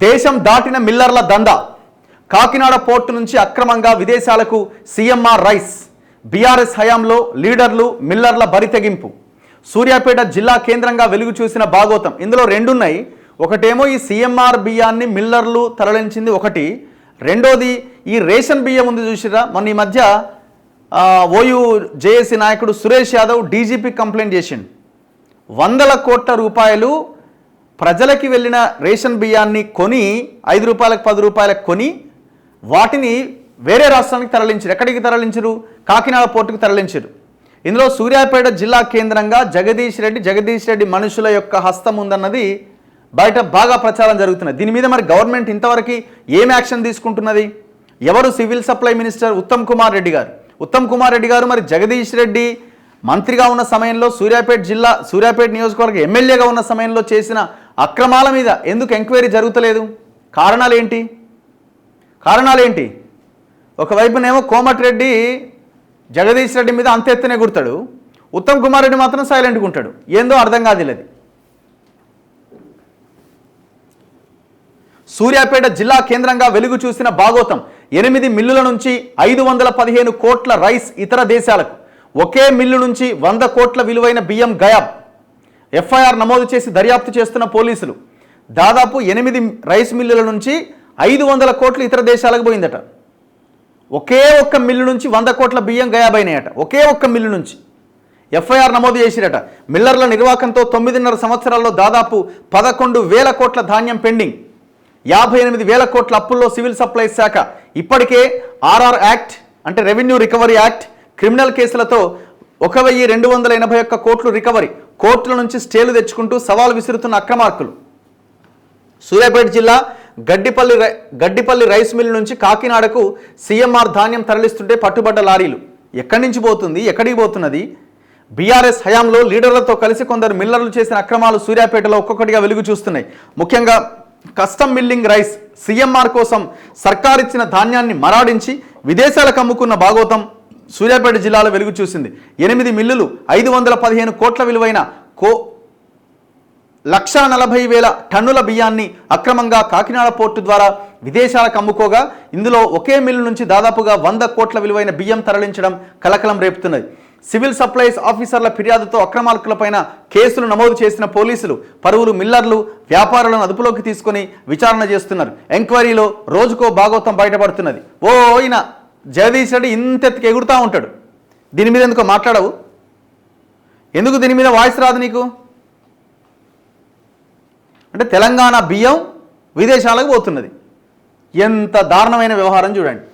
దేశం దాటిన మిల్లర్ల దందా. కాకినాడ పోర్టు నుంచి అక్రమంగా విదేశాలకు సీఎంఆర్ రైస్. బీఆర్ఎస్ హయాంలో లీడర్లు మిల్లర్ల బరితెగింపు. సూర్యాపేట జిల్లా కేంద్రంగా వెలుగు చూసిన భాగోతం. ఇందులో రెండున్నాయి. ఒకటేమో ఈ సీఎంఆర్ బియ్యాన్ని మిల్లర్లు తరలించింది ఒకటి. రెండోది ఈ రేషన్ బియ్యం ఉంది చూసిరా. మొన్న ఈ మధ్య ఓయూ జేఏసీ నాయకుడు సురేష్ యాదవ్ డీజీపీ కంప్లైంట్ చేసిండు. 100 కోట్ల రూపాయలు ప్రజలకి వెళ్ళిన రేషన్ బియ్యాన్ని కొని 5 రూపాయలకు 10 రూపాయలకు కొని వాటిని వేరే రాష్ట్రానికి తరలించారు. ఎక్కడికి తరలించరు? కాకినాడ పోర్టుకు తరలించారు. ఇందులో సూర్యాపేట జిల్లా కేంద్రంగా జగదీష్ రెడ్డి మనుషుల యొక్క హస్తం ఉందన్నది బయట బాగా ప్రచారం జరుగుతున్నది. దీని మీద మరి గవర్నమెంట్ ఇంతవరకు ఏం యాక్షన్ తీసుకుంటున్నది? ఎవరు? Civil supply minister Uttam Kumar Reddy గారు మరి జగదీష్ రెడ్డి మంత్రిగా ఉన్న సమయంలో సూర్యాపేట నియోజకవర్గ ఎమ్మెల్యేగా ఉన్న సమయంలో చేసిన అక్రమాల మీద ఎందుకు ఎంక్వైరీ జరుగుతలేదు? కారణాలేంటి? ఒకవైపునేమో కోమటిరెడ్డి జగదీష్ రెడ్డి మీద అంత ఎత్తునే గుర్తాడు, ఉత్తమ్ కుమార్ రెడ్డి మాత్రం సైలెంట్గా ఉంటాడు. ఏందో అర్థం కాదులేదు. సూర్యాపేట జిల్లా కేంద్రంగా వెలుగు చూసిన భాగోతం. 8 మిల్లుల నుంచి 515 కోట్ల రైస్ ఇతర దేశాలకు. ఒకే మిల్లు నుంచి 100 కోట్ల విలువైన బియ్యం గయాబ్. ఎఫ్ఐఆర్ నమోదు చేసి దర్యాప్తు చేస్తున్న పోలీసులు. దాదాపు 8 రైస్ మిల్లుల నుంచి 500 కోట్లు ఇతర దేశాలకు పోయిందట. ఒకే ఒక్క మిల్లు నుంచి 100 కోట్ల బియ్యం గయాబైనాయట. ఒకే ఒక్క మిల్లు నుంచి ఎఫ్ఐఆర్ నమోదు చేసిరట. మిల్లర్ల నిర్వాకంతో 9.5 సంవత్సరాల్లో దాదాపు 11,000 కోట్ల ధాన్యం పెండింగ్. 58,000 కోట్ల అప్పుల్లో సివిల్ సప్లైస్ శాఖ. ఇప్పటికే ఆర్ఆర్ యాక్ట్ అంటే రెవెన్యూ రికవరీ యాక్ట్, క్రిమినల్ కేసులతో 1,281 కోట్లు రికవరీ. కోర్టుల నుంచి స్టేలు తెచ్చుకుంటూ సవాల్ విసురుతున్న అక్రమార్కులు. సూర్యాపేట జిల్లా గడ్డిపల్లి రైస్ మిల్ నుంచి కాకినాడకు సీఎంఆర్ ధాన్యం తరలిస్తుంటే పట్టుబడ్డ లారీలు. ఎక్కడి నుంచి పోతుంది? ఎక్కడికి పోతున్నది? బీఆర్ఎస్ హయాంలో లీడర్లతో కలిసి కొందరు మిల్లర్లు చేసిన అక్రమాలు సూర్యాపేటలో ఒక్కొక్కటిగా వెలుగు చూస్తున్నాయి. ముఖ్యంగా కస్టమ్ మిల్లింగ్ రైస్. సీఎంఆర్ కోసం సర్కార్ ఇచ్చిన ధాన్యాన్ని మరాడించి విదేశాలకు అమ్ముకున్న భాగోతం సూర్యాపేట జిల్లాలో వెలుగు చూసింది. 8 మిల్లులు 515 కోట్ల విలువైన 1,40,000 టన్నుల బియ్యాన్ని అక్రమంగా కాకినాడ పోర్టు ద్వారా విదేశాలకు అమ్ముకోగా ఇందులో ఒకే మిల్లు నుంచి దాదాపుగా 100 కోట్ల విలువైన బియ్యం తరలించడం కలకలం రేపుతున్నది. సివిల్ సప్లైస్ ఆఫీసర్ల ఫిర్యాదుతో అక్రమార్కులపైన కేసులు నమోదు చేసిన పోలీసులు పలువురు మిల్లర్లు, వ్యాపారులను అదుపులోకి తీసుకొని విచారణ చేస్తున్నారు. ఎంక్వైరీలో రోజుకో భాగోతం బయటపడుతున్నది. ఈయన జగదీష్ రెడ్డి ఇంతెత్తుకు ఎగురుతూ ఉంటాడు. దీని మీద ఎందుకో మాట్లాడవు? ఎందుకు దీని మీద వాయిస్ రాదు నీకు? అంటే తెలంగాణ బియ్యం విదేశాలకు పోతున్నది. ఎంత దారుణమైన వ్యవహారం చూడండి.